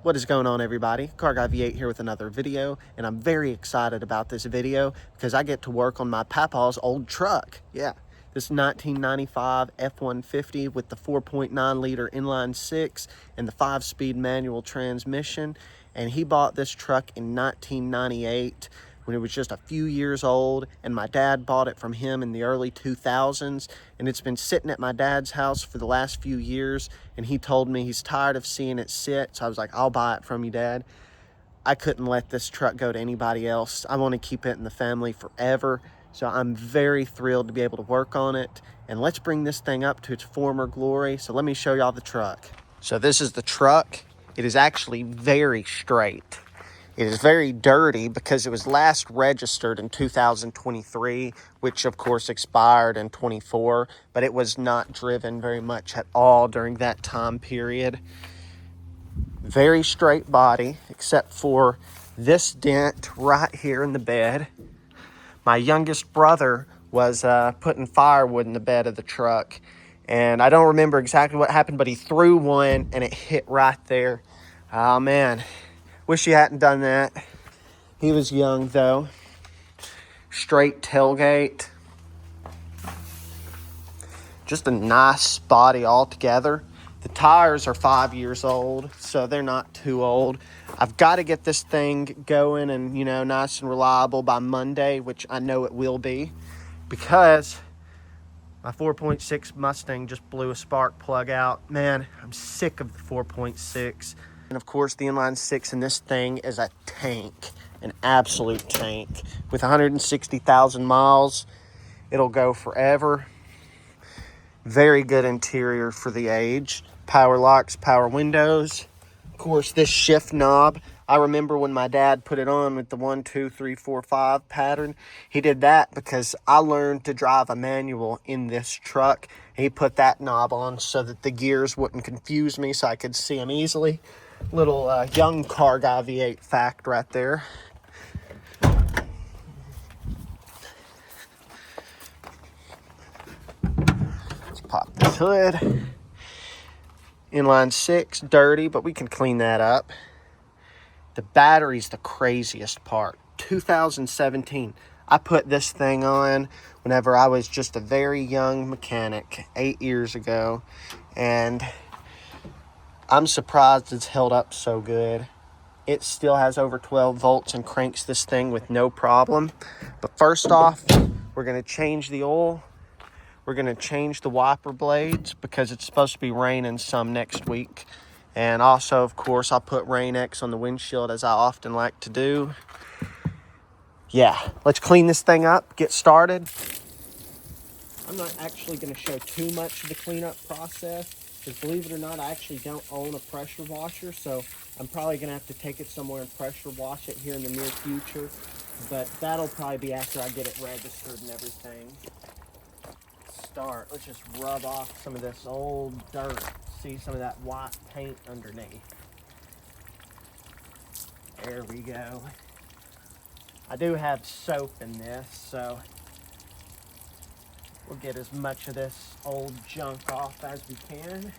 What is going on, everybody? Car Guy V8 here with another video, and I'm very excited about this video because I get to work on my papa's old truck. Yeah, this 1995 F-150 with the 4.9 liter inline six and the 5-speed manual transmission. And he bought this truck in 1998 when it was just a few years old, and my dad bought it from him in the early 2000s, and it's been sitting at my dad's house for the last few years, and he told me he's tired of seeing it sit, so I was like, I'll buy it from you, Dad. I couldn't let this truck go to anybody else. I want to keep it in the family forever, so I'm very thrilled to be able to work on it, and let's bring this thing up to its former glory. So let me show y'all the truck. So this is the truck. It is actually very straight. It is very dirty because it was last registered in 2023, which of course expired in 24, but it was not driven very much at all during that time period. Very straight body, except for this dent right here in the bed. My youngest brother was putting firewood in the bed of the truck, and I don't remember exactly what happened, but he threw one and it hit right there. Oh man, wish he hadn't done that. He was young though. Straight tailgate. Just a nice body altogether. The tires are 5 years old, so they're not too old. I've got to get this thing going and, nice and reliable by Monday, which I know it will be, because my 4.6 Mustang just blew a spark plug out. Man, I'm sick of the 4.6. And of course, the inline six in this thing is a tank. An absolute tank. With 160,000 miles, it'll go forever. Very good interior for the age. Power locks, power windows. Of course, this shift knob. I remember when my dad put it on with the 1, 2, 3, 4, 5 pattern. He did that because I learned to drive a manual in this truck. He put that knob on so that the gears wouldn't confuse me, so I could see them easily. Little young Car Guy V8 fact right there. Let's pop this hood. Inline six, dirty, but we can clean that up. The battery's the craziest part. 2017. I put this thing on whenever I was just a very young mechanic 8 years ago, and I'm surprised it's held up so good. It still has over 12 volts and cranks this thing with no problem. But first off, we're going to change the oil. We're going to change the wiper blades because it's supposed to be raining some next week. And also, of course, I'll put Rain X on the windshield, as I often like to do. Yeah, let's clean this thing up, get started. I'm not actually going to show too much of the cleanup process, because believe it or not, I actually don't own a pressure washer, so I'm probably going to have to take it somewhere and pressure wash it here in the near future. But that'll probably be after I get it registered and everything. Let's just rub off some of this old dirt. See some of that white paint underneath. There we go. I do have soap in this, so we'll get as much of this old junk off as we can.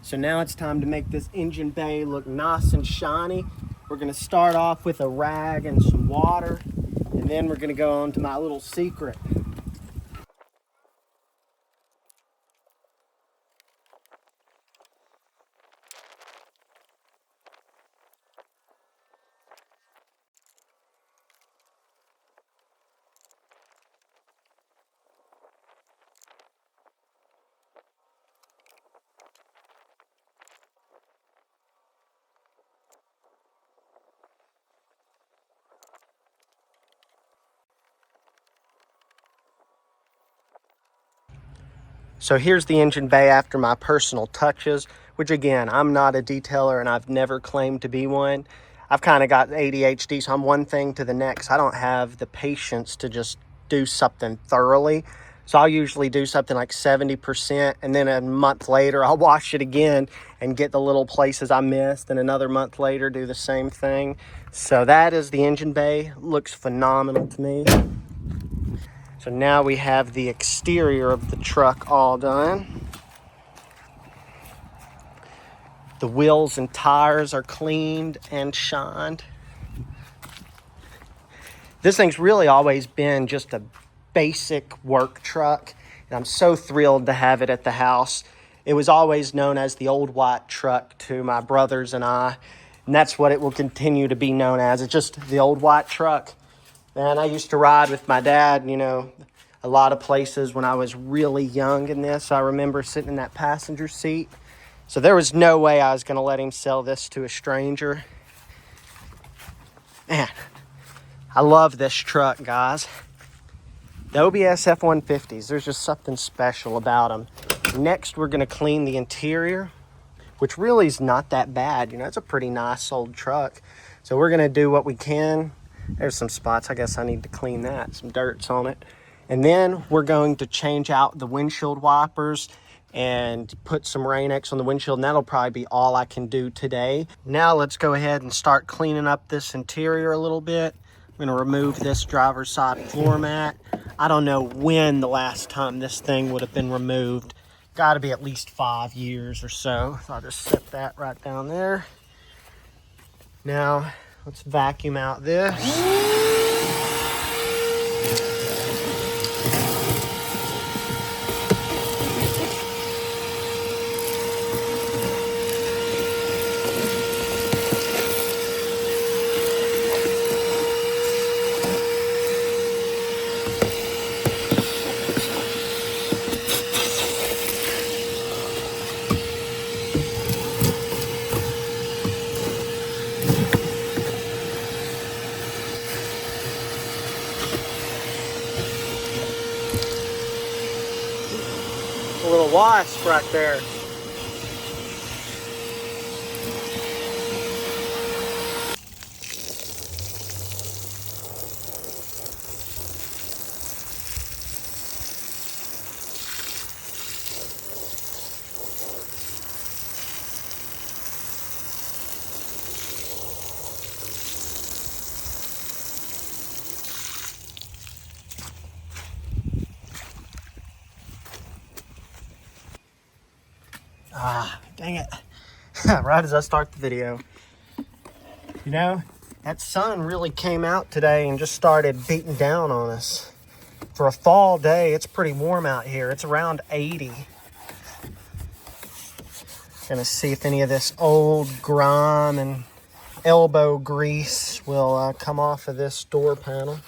So now it's time to make this engine bay look nice and shiny. We're going to start off with a rag and some water, and then we're going to go on to my little secret. So here's the engine bay after my personal touches, which again, I'm not a detailer and I've never claimed to be one. I've kind of got ADHD, so I'm one thing to the next. I don't have the patience to just do something thoroughly. So I'll usually do something like 70%, and then a month later, I'll wash it again and get the little places I missed, and another month later, do the same thing. So that is the engine bay. Looks phenomenal to me. So now we have the exterior of the truck all done. The wheels and tires are cleaned and shined. This thing's really always been just a basic work truck, and I'm so thrilled to have it at the house. It was always known as the old white truck to my brothers and I, and that's what it will continue to be known as. It's just the old white truck. And I used to ride with my dad, you know, a lot of places when I was really young in this. I remember sitting in that passenger seat. So there was no way I was going to let him sell this to a stranger. Man, I love this truck, guys. The OBS F-150s, there's just something special about them. Next, we're going to clean the interior, which really is not that bad. You know, it's a pretty nice old truck. So we're going to do what we can. There's some spots. I guess I need to clean that. Some dirt's on it. And then we're going to change out the windshield wipers and put some Rain-X on the windshield, and that'll probably be all I can do today. Now let's go ahead and start cleaning up this interior a little bit. I'm going to remove this driver's side floor mat. I don't know when the last time this thing would have been removed. Got to be at least 5 years or so. I'll just set that right down there. Now let's vacuum out this. A little wasp right there. Ah, dang it. Right as I start the video. You know, that sun really came out today and just started beating down on us. For a fall day, it's pretty warm out here. It's around 80. Gonna see if any of this old grime and elbow grease will come off of this door panel.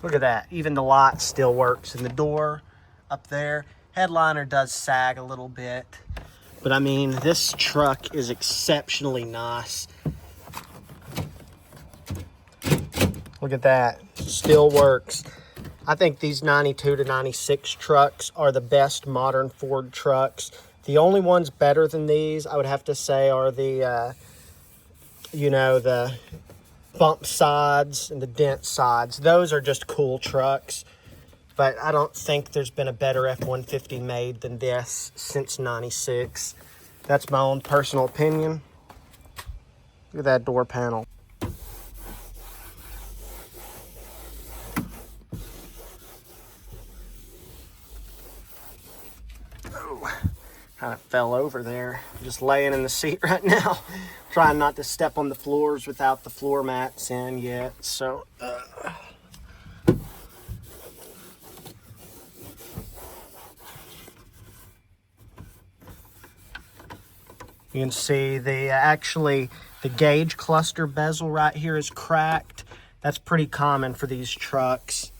Look at that. Even the light still works in the door up there. Headliner does sag a little bit, but I mean, this truck is exceptionally nice. Look at that, still works. I think these 92 to 96 trucks are the best modern Ford trucks. The only ones better than these, I would have to say, are the, you know, the bump sides and the dent sides. Those are just cool trucks. But I don't think there's been a better F-150 made than this since 96. That's my own personal opinion. Look at that door panel. Oh, kind of fell over there. I'm just laying in the seat right now. Trying not to step on the floors without the floor mats in yet. So, you can see the gauge cluster bezel right here is cracked. That's pretty common for these trucks.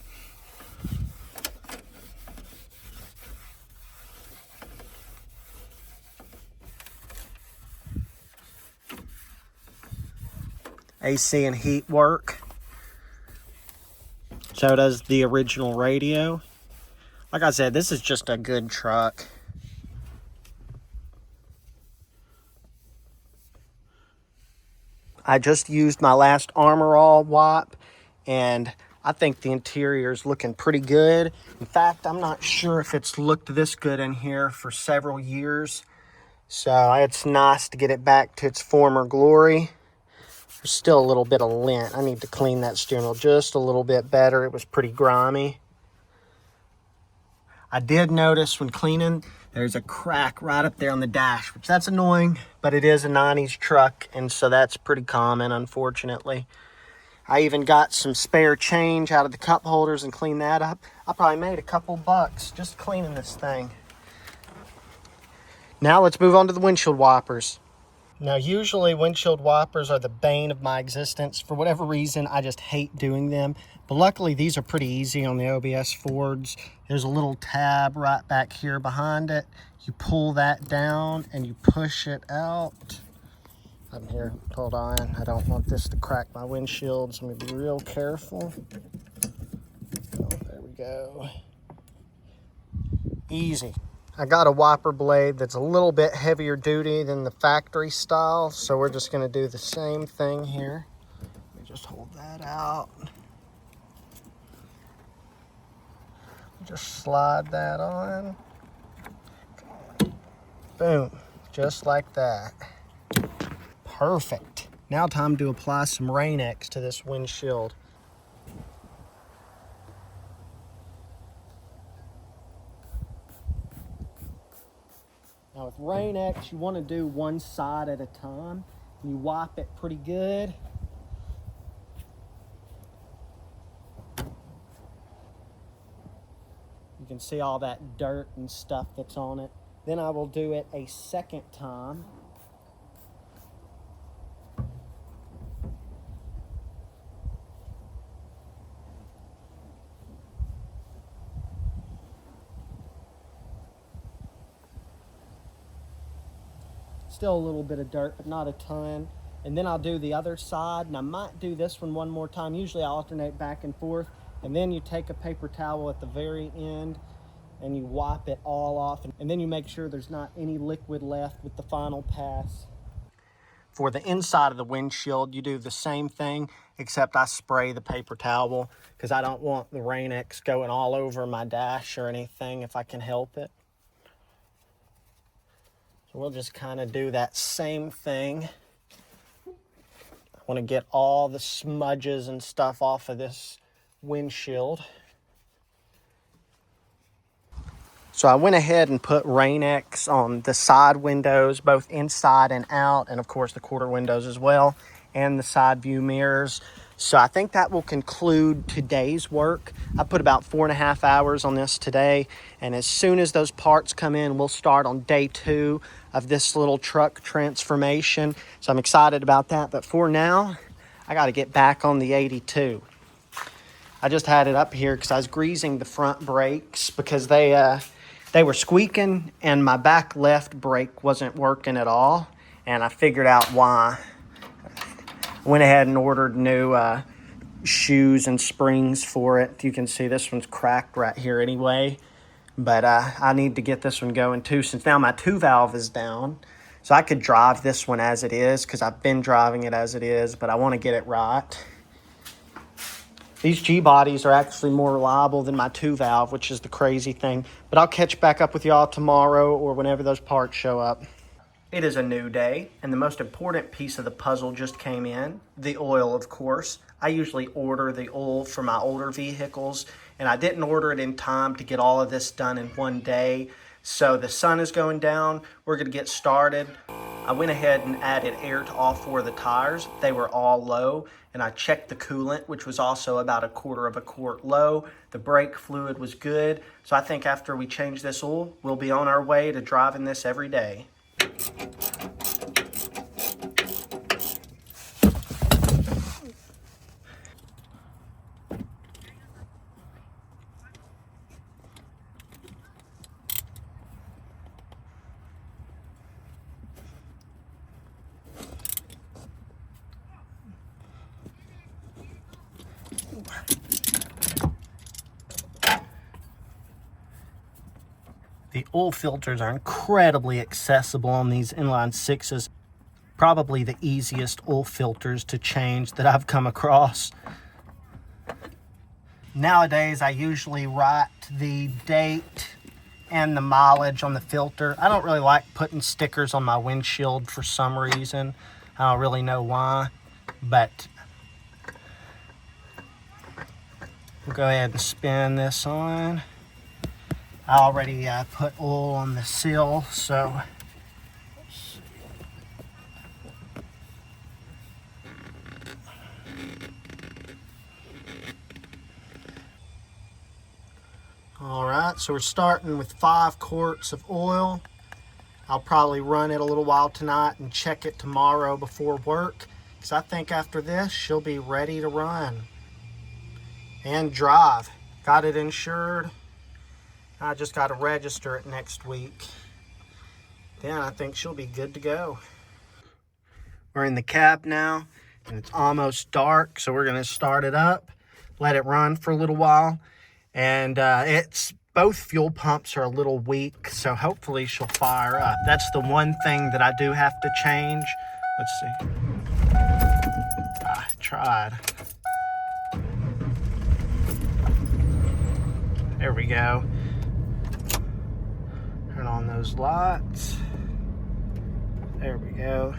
AC and heat work. So does the original radio. Like I said, this is just a good truck. I just used my last Armor All wipe, and I think the interior is looking pretty good. In fact, I'm not sure if it's looked this good in here for several years. So it's nice to get it back to its former glory. There's still a little bit of lint. I need to clean that steering wheel just a little bit better. It was pretty grimy. I did notice when cleaning, there's a crack right up there on the dash, which that's annoying, but it is a 90s truck, and so that's pretty common, unfortunately. I even got some spare change out of the cup holders and cleaned that up. I probably made a couple bucks just cleaning this thing. Now let's move on to the windshield wipers. Now, usually windshield wipers are the bane of my existence. For whatever reason, I just hate doing them. But luckily, these are pretty easy on the OBS Fords. There's a little tab right back here behind it. You pull that down and you push it out. I'm here, hold on. I don't want this to crack my windshield, so I'm gonna be real careful. Oh, there we go. Easy. I got a wiper blade that's a little bit heavier duty than the factory style, so we're just going to do the same thing here. Let me just hold that out. Just slide that on. Boom, just like that. Perfect. Now time to apply some Rain-X to this windshield. Now with Rain-X, you want to do one side at a time. You wipe it pretty good. You can see all that dirt and stuff that's on it. Then I will do it a second time. Still a little bit of dirt, but not a ton. And then I'll do the other side, and I might do this one more time. Usually I alternate back and forth. And then you take a paper towel at the very end and you wipe it all off. And then you make sure there's not any liquid left with the final pass. For the inside of the windshield, you do the same thing, except I spray the paper towel because I don't want the Rain-X going all over my dash or anything if I can help it. So we'll just kind of do that same thing. I want to get all the smudges and stuff off of this windshield. So I went ahead and put Rain-X on the side windows, both inside and out, and of course the quarter windows as well, and the side view mirrors. So I think that will conclude today's work. I put about 4.5 hours on this today, and as soon as those parts come in, we'll start on day 2 of this little truck transformation. So I'm excited about that, but for now, I got to get back on the 82. I just had it up here because I was greasing the front brakes because they were squeaking and my back left brake wasn't working at all, and I figured out why. I went ahead and ordered new shoes and springs for it. You can see this one's cracked right here anyway, but I need to get this one going too, since now my 2-valve is down. So I could drive this one as it is because I've been driving it as it is, but I want to get it right. These G-bodies are actually more reliable than my 2-valve, which is the crazy thing. But I'll catch back up with y'all tomorrow or whenever those parts show up. It is a new day, and the most important piece of the puzzle just came in. The oil, of course. I usually order the oil for my older vehicles, and I didn't order it in time to get all of this done in one day. So the sun is going down. We're going to get started. I went ahead and added air to all 4 of the tires. They were all low, and I checked the coolant, which was also about 1/4 of a quart low. The brake fluid was good. So I think after we change this oil, we'll be on our way to driving this every day. The oil filters are incredibly accessible on these inline sixes. Probably the easiest oil filters to change that I've come across. Nowadays, I usually write the date and the mileage on the filter. I don't really like putting stickers on my windshield for some reason. I don't really know why, but we'll go ahead and spin this on. I already put oil on the seal, so all right, so we're starting with 5 quarts of oil. I'll probably run it a little while tonight and check it tomorrow before work, because I think after this she'll be ready to run and drive. Got it insured. I just got to register it next week. Then I think she'll be good to go. We're in the cab now, and it's almost dark, so we're going to start it up, let it run for a little while. And both fuel pumps are a little weak, so hopefully she'll fire up. That's the one thing that I do have to change. Let's see. I tried. There we go. Turn on those lights. There we go.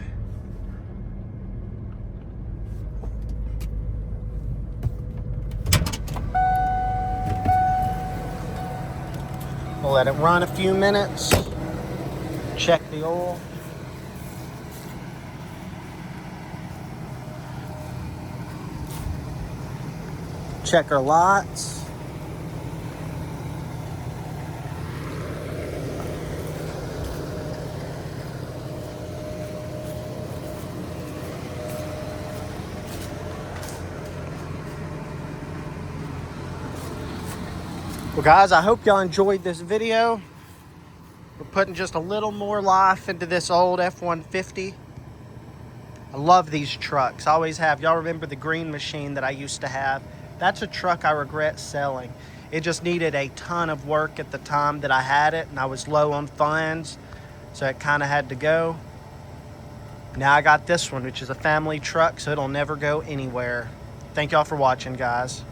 We'll let it run a few minutes. Check the oil. Check our lights. Well guys, I hope y'all enjoyed this video. We're putting just a little more life into this old F-150. I love these trucks, I always have. Y'all remember the green machine that I used to have? That's a truck I regret selling. It just needed a ton of work at the time that I had it, and I was low on funds, so it kind of had to go. Now I got this one, which is a family truck, so it'll never go anywhere. Thank y'all for watching, guys.